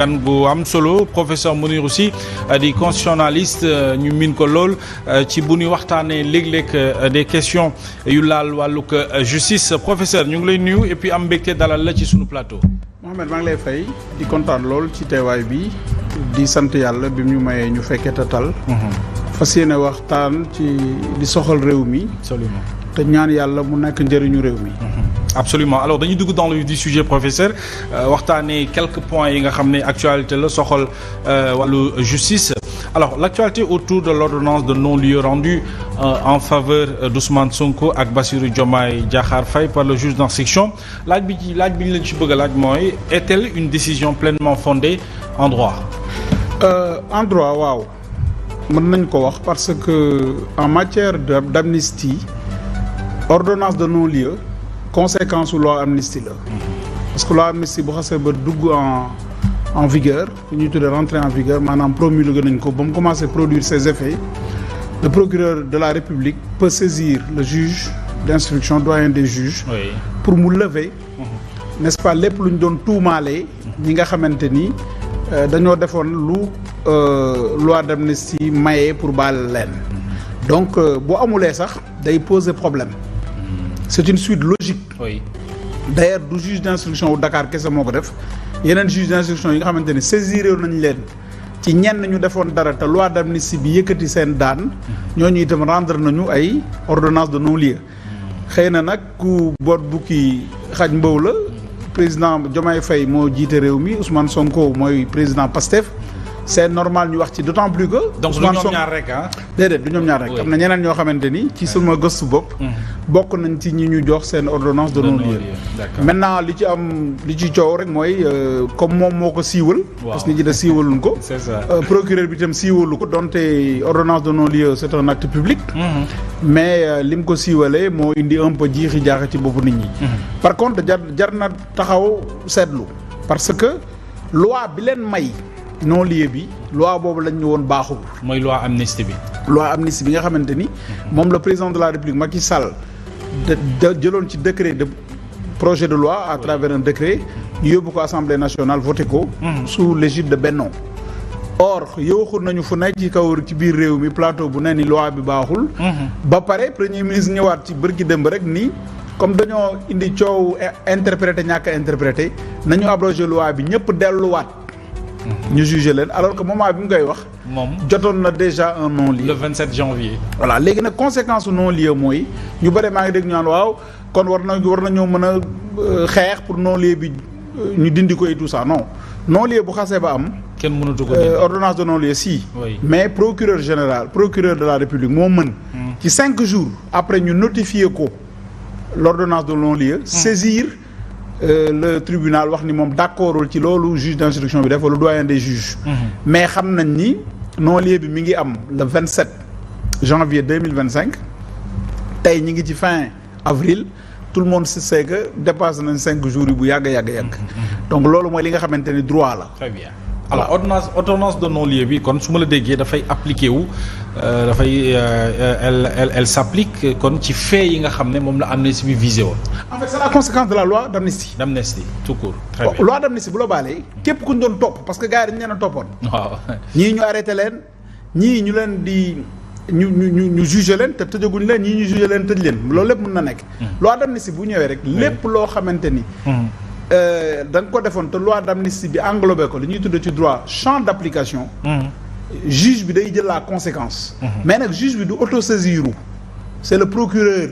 gan gu am solo professeur Mounirou Sy di constitutionnaliste ñu min ko lool ci bu ñuy waxtaanee léeg-léeg des questions yu laal wàllug justice professeur ñu ngi lay nuyu et puis am mbégte dalal la ci sunu plateau. Mohamed maa ngi lay fay di kontaan lool ci teewaay bi di sant yàlla bi ñu mayee ñu fekkee tatal. fas yéene waxtaan ci di soxal réew mi. absolument te ñaan yàlla mu nekk njëriñu réew mi. Absolument alors dañuy dugg dans le vif du sujet professeur waxtaanee quelques points yi nga xam ne actualité la soxal wàllu justice alors l'actualité autour de l'ordonnance de non-lieu rendue en faveur d'Ousmane Sonko ak Bassirou Diomaye Diakhar Faye par le juge d'instruction laaj bi ñu leen ci bëgg a laaj mooy est-elle une décision pleinement fondée en droit? En droit waaw mën nañ ko wax parce que en matière d'amnistie ordonnance de non-lieu conséquence loi amnistie la parce que loi amnistie bu xasee ba dugg en vigueur bu ñuy tuddee rentrée en vigueur maanaam promulgué nañ ko ba mu commencé produire ses effets le procureur de la République peut saisir le juge d'instruction doyen des juges pour mu lever n'est-ce pas lépp lu ñu doon tuumaalee ñi nga xamante ni dañoo defoon lu loi d'amnistie mayee pour baal leen donc bu amulee sax day poser problème. C'est une suite logique. Oui. D'ailleurs du juge d'instruction wu Dakar kese moo ko def yeneen juge d'instruction yi nga xamante ne saisiré nañ leen ci ñenn ñu defoon dara te loi d'amnistie bi yëkkati seen daan ñooñu itam rendre nañu ay ordonnance de non-lieu xëy na nag ku boot bukki xaj mbaw la président Diomaye Faye moo jiite réew mi Ousmane Sonko mooy président Pastef c'est normal ñu wax ci d'autant plus que. donc du ñoom ñaar rek ah. déedéet du ñoom ñaar rek am na ñeneen ñoo xamante ni ci sama gëstu bopp. bokk nañ ci ñi ñu jox seen ordonnance de non-lieu. maintenant li ci coow rek mooy comme moom moo ko siiwal. parce que ñi ci da siiwaluñ ko. c'est ça procureur bi itam siiwalu ko donte ordonnance de non-lieu c'est un acte public. mais lim ko siiwalee moo indi un peu jiixi jaaxa ci boppu nit ñi. par contre jar na taxaw seetlu parce que loi bi leen may. non-lieu bi loi boobu lañ ñu woon baaxul. mooy loi amnistie bi. loi amnistie bi nga xamante ni moom le président de la République Macky Sall jëloon ci décret de projet de loi à travers un décret ñu yóbbu ko Assemblée nationale voté ko. sous l'égide de Benno. or yowxul nañu fu nekk ci kaw ci biir réew mi plateau bu ne ni loi bi baaxul. ba pare premier ministre ñëwaat ci bërki démb rek ni comme dañoo indi coow interprété ñàkk a interprété nañu abrogé loi bi ñëpp delluwaat. ñu jugé leen alors que moment bi mu koy wax. moom jotoon na déjà un non-lieu. le 27 janvier. voilà léegi nag conséquence su non-lieu mooy ñu bëri maa ngi dégg ñu naan waaw kon war nañoo mën a xeex pour non-lieu bi ñu dindi ko et tout ça non non-lieu bu xasee ba am. kenn mënatu ko dindi ordonnance de non-lieu si. Oui. mais procureur de la République moo mën. ci 5 jours après ñu notifier ko l'ordonnance de non-lieu. saisir. Le tribunal wax ni moom d'accordul ci loolu juge d'instruction bi def wala doyen des juges. mais xam nañ ni non-lieu bi mi ngi am le 27 janvier 2025 tey ñi ngi ci fin avril tout le monde sait que dépassé nañ 5 jours yi bu yàgg. donc loolu mooy li nga xamante ni droit la. très bien alors ordonnance de non-lieu bi kon su ma la déggee dafay appliqué wu dafay elle s'applique kon ci fait yi nga xam ne moom la amnistie bi visé woon. en fait c'est la conséquence de la loi d'amnistie. d'amnistie tout court. très bien loi d'amnistie bu la baalee képp ku ñu doon topp parce que gars yi dañu leen a toppoon. waaw ñii ñu arrêté leen ñii ñu leen di ñu jugé leen te tëjaguñ leen ñii ñu jugé leen tëj leen loolu lépp mën na nekk. loi d'amnistie bu ñëwee rek lépp loo xamante ni. da nga ko defoon te loi d'amnistie bi englobé ko li ñuy tudd ci droit champ d'application. juge bi day jël la conséquence. mais nag juge bi du autosaisir c'est le procureur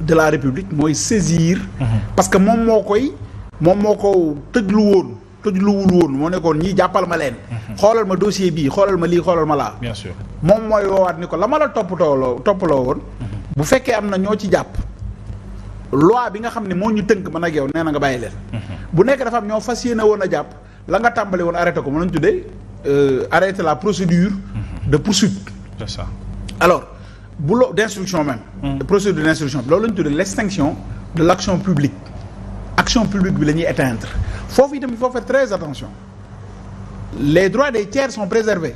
de la République mooy saisir. parce que moom moo ko tëjluwul woon moo nekkoon ñii jàppal ma leen. xoolal ma dossier bii xoolal ma lii xoolal ma laa. bien sûr moom mooy woowaat ni ko la ma la toppaloo woon. bu fekkee am na ñoo ci jàpp. loi bi nga xam ne moo ñu tënk man ak yow nee na nga bàyyi leen. bu nekk dafa am ñoo fas yéene woon a jàpp la nga tàmbali woon arrêté ko mën nañu tuddee arrêter la procédure de poursuite. c'est ça alors d'instruction même. procédure d'instruction bi loolu la ñu tuddee l'extinction de l'action publique. action publique bi la ñuy éteindre foofu itam il faut faire très attention les droits des tiers sont préservés.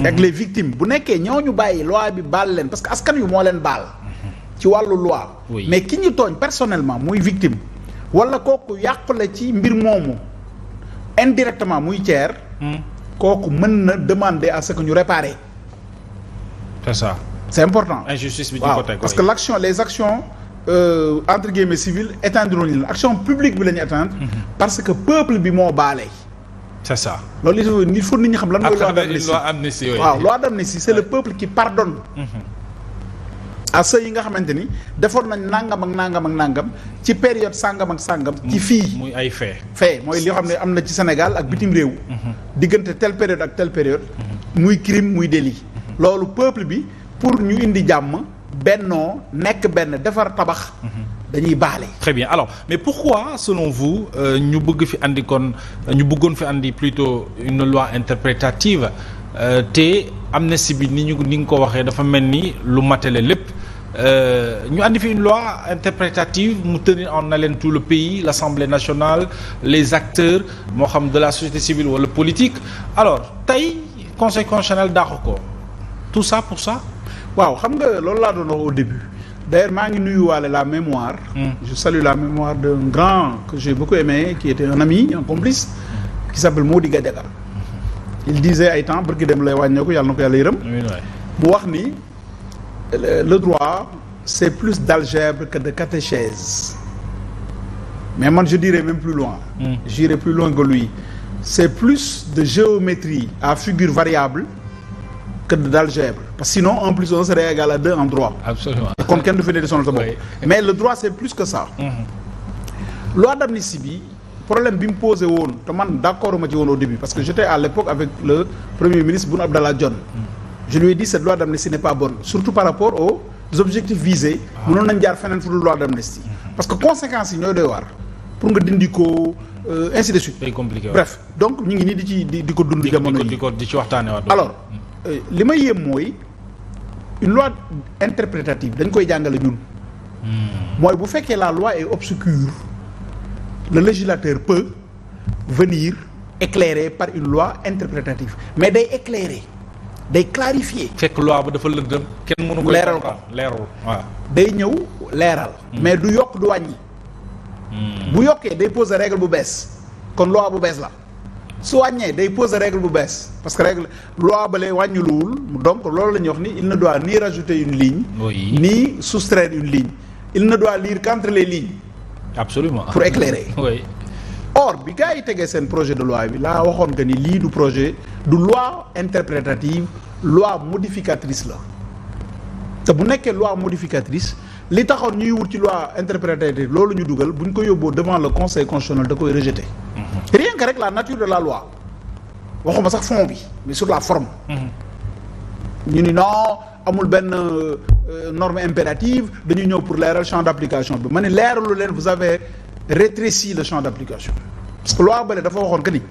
ak les victimes bu nekkee ñoo ñu bàyyi loi bi baal leen parce que askan yu moo leen baal. ci wàllu loi. Oui. mais ki ñu tooñ personnellement muy victime wala kooku yàqule ci mbir moomu indirectement muy tiers. kooku mën na demander à ce que ñu réparer. c'est ça. c'est important. injustice bi ci waaw côté parce que les actions entre guillemets civiles éteindre ñu leen action publique bi la ñu éteindre. parce que peuple bi moo baale. c'est ça. loolu il faut nit ñi xam lan mooy. loi d'amnistie waaw loi d'amnistie c'est le peuple qui pardonne. à ceux yi nga xamante ni defoon nañ nangam ak nangam ak nangam ci période sangam ak sangam. ci fii muy ay fait mooy li xam ne am na ci Sénégal ak bitim réew. diggante telle période ak telle période. muy crime muy délit. loolu peuple bi pour ñu indi jàmm bennoo nekk benn defar tabax. dañuy baale. très bien alors mais pourquoi selon vous ñu bëggoon fi andi plutôt une loi interprétative te amnistie bi ni nga ko waxee dafa mel ni lu matale lépp ñu andi fi une loi interprétative mu tenir en haleine tout le pays l'Assemblée nationale les acteurs moo xam de la société civile wala politique alors tey Conseil constitutionnel dàqu ko tout ça pour ça. waaw xam nga loolu laa doon wax au début. D'ailleurs maa ngi nuyuwaale la mémoire. Je salue la mémoire d'un grand que j'ai beaucoup aimé qui était un ami un complice qui s'appelle Mody Gadiaga. Il disait ay temps barki dem lay wàññeeku yàlla na ko yàlla yërëm. mu wax ni le droit c'est plus d'algèbre que de catéchèse. Mais man je dirais même plus loin. J'irais plus loin que lui. C'est plus de géométrie à figure variable que d'algèbre. Parce que sinon 1 plus 1 serait égal à 2 en droit. Absolument. kon kenn du fi ne di sonal sa bopp. Mais le droit c'est plus que ça. Loi d'amnistie bi problème bi mu posé woon te man d'accord ma ci woon au début parce que j'étais à l'époque avec le premier ministre Boun Abdallah Dionne. Je lui ai dit cette loi d'amnistie n'est pas bonne surtout par rapport aux objectifs visés. mënoon nañ jaar feneen fu dul loi d'amnistie. parce que conséquences yi ñooy doy waar pour nga dindi ko ainsi de suite. c'est compliqué. Bref donc ñu ngi nii di ko dund jamono yi di ci waxtaanee waat. alors li ma yéem mooy une loi interprétative dañ koy jàngale ñun. mooy bu fekkee la loi est obscure le législateur peut venir éclairer par une loi interprétative mais day éclairer day clarifier. fekk loi ba dafa lëndëm kenn mënu ko leeral ko leerul waaw. day ñëw leeral. mais du yokk du wàññi. bu yokkee day poser règle bu bees kon loi bu bees la su wàññee day poser règle bu bees parce que règle loi ba lay wàññiluwul donc loolu la ñuy wax ni il ne doit ni rajouter une ligne. Oui. ni soustraire une ligne. Il ne doit lire qu'entre les lignes. Absolument. Pour éclairer. Oui. Or bi gars yi tegee seen projet de loi bi laa waxoon que ni lii du projet du loi interprétative loi modificatrice la te bu nekkee loi modificatrice li taxoon ñuy wut ci loi interprétative loolu ñu dugal bu ñu ko yóbboo devant le conseil constitutionnel da koy rejeter. Rien que rek la nature de la loi waxuma sax fond bi mais sur la forme. ñu ni non amul benn norme impérative dañuy ñëw pour leeral champ d'application bi ma ne leeralu leen vous avez rétréci le champ d'application parce que loi bale dafa waxoon que ni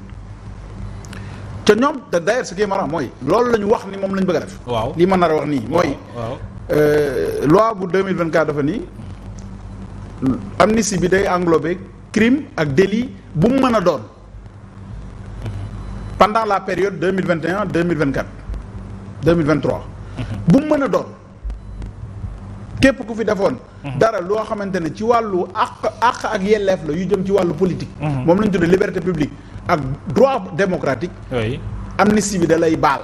te ñoom d'ailleurs ce qui est marrant mooy loolu la ñu wax ni moom la ñu bëgg a def. waaw lii ma nar a wax nii mooy. loi bu 2024 dafa nii amnistie bi day englober crime ak délit bu mu mën a doon pendant la période 2021 2024 2023. bu mu mën a doon képp ku fi defoon. dara loo xamante ne ci wàllu àq ak yelleef la yu jëm ci wàllu politique. moom la ñu tuddee liberté publique ak droit démocratique. oui amnistie bi da lay baal.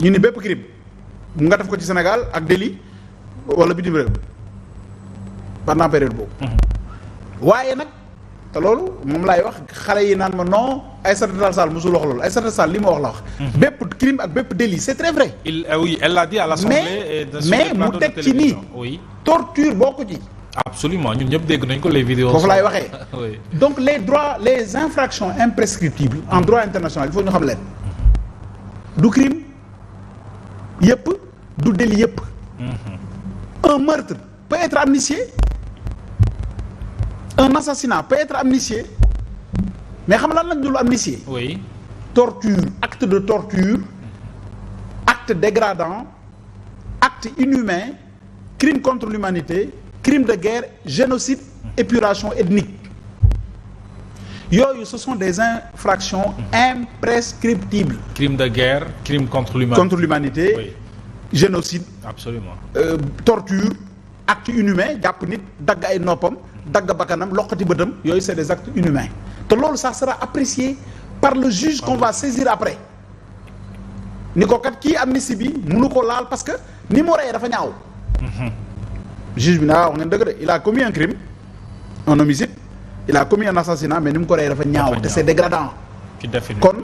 ñu ni bépp crime mu nga def ko ci Sénégal ak délit wala bitim réew pendant période boobu. waaye nag te loolu moom laay wax xale yi naan ma non Aïssata Tall Sall musul wax loolu Aïssata Tall li ma wax la wax. bépp crime ak bépp délit c'est très vrai. Oui elle l'a dit à l'Assemblée. mais mu teg ci nii. oui torture bokku ci. absolument ñun ñëpp dégg nañ ko les vidéos. foofu laay waxee. oui. donc les infractions imprescriptibles en droit international il faut ñu xam leen. du crime yëpp du délit yëpp. un meurtre peut être amnistié. Un assassinat peut être amnistié mais xam lan lañ dul amnistié. oui. torture acte de torture acte dégradant acte inhumain crime contre l'humanité crime de guerre génocide épuration ethnique yooyu ce sont des infractions imprescriptibles. crime de guerre crime contre l'humanité. Oui. Génocide. Absolument. Torture acte inhumain jàpp nit dagg ay noppam dagg bakkanam loqati bëtam yooyu c'est des actes inhumains te loolu ça sera apprécié par le juge qu'on va saisir après ni ko kat kii amnistie bi mënu ko laal parce que ni mu reyee dafa ñaaw. juge bi ne wax ngeen dëgg de il a commis un crime un homicide il a commis un assassinat mais ni mu ko reyee dafa ñaaw te c'est dégradant. kon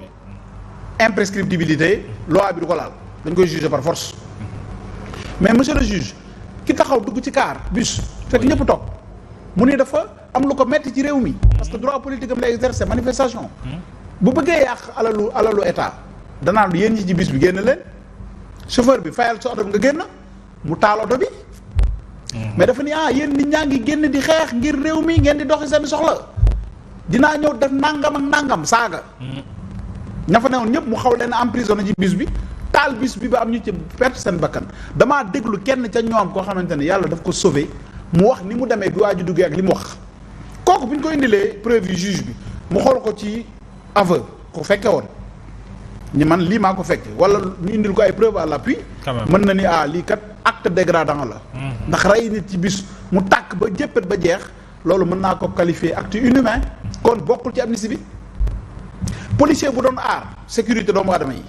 imprescriptibilité loi bi du ko laal dañ koy juger par force. mais monsieur le juge ki taxaw dugg ci car bus fekk ñëpp toog mu ni dafa am lu ko metti ci réew mi parce que droit politique am la exercer manifestation bu bëggee yàq alalu état danaa yéen ñi ci bus bi génn leen chauffeur bi fayal sa oto bi nga génn mu taal oto bi mais dafa ni yéen nit ñaa ngi génn di xeex ngir réew mi ngeen di doxi seen soxla dinaa ñëw def nangam ak nangam saaga ña fa newoon ñëpp mu xaw leen emprisonné ci bus bi taal bus bi ba am ñu ci perte seen bakkan damaa déglu kenn ca ñoom koo xamante ne yàlla daf ko sauvé mu wax ni mu demee bi waa ji duggee ak li mu wax kooku bu ñu ko indilee preuve juge bi mu xool ko ci aveu ko fekke woon ñi man lii maa ko fekke wala ñu indil ko ay preuve à l'appui mën na ni lii kat acte dégradant la ndax rey nit ci bis mu tàkk ba jëppët ba jeex loolu mën naa ko qualifier acte inhumain kon bokkul ci amnistie bi policier bu doon aar sécurité doomu aadama yi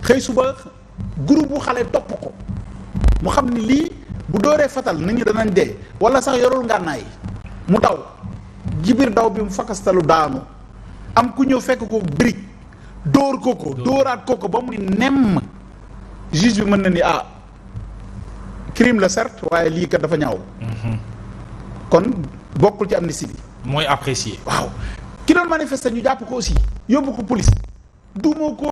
xëy suba groupe bu xale topp ko mu xam ni lii bu dooree fatal nit ñi danañ dee wala sax yorul ngànnaay mu daw jibir daw bi mu fakastalu daanu am ku ñëw fekk ko brique dóor ko dóoraat ko ba mu ni nemm juge bi mën na ni crime la certes waaye lii kat dafa ñaaw kon bokkul ci amnistie bi mooy apprécier waaw ki doon manifester ñu jàpp ko aussi yóbbu ko police duuma ko